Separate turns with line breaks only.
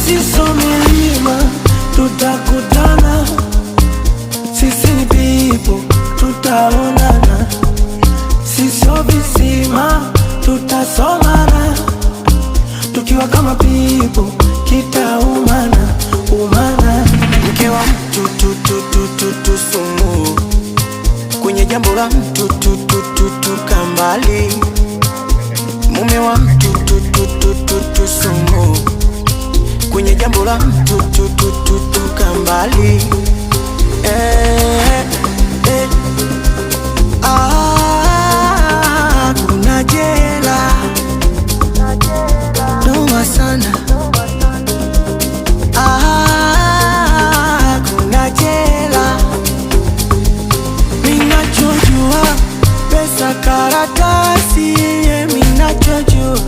sisi milima tutakutana, sisi ni people tutaonana, sisi visima tutasomana, tukiwa kama people kitaumana umana. Mke wa mtu tu sumu, kwenye jambo la mtu tu kambali. Mume wa mtu tu sumu, kwenye jambo la mtu tu kambali. Kuna jela noma sana. Kuna jela. Minachojua pesa karatasi, minachojua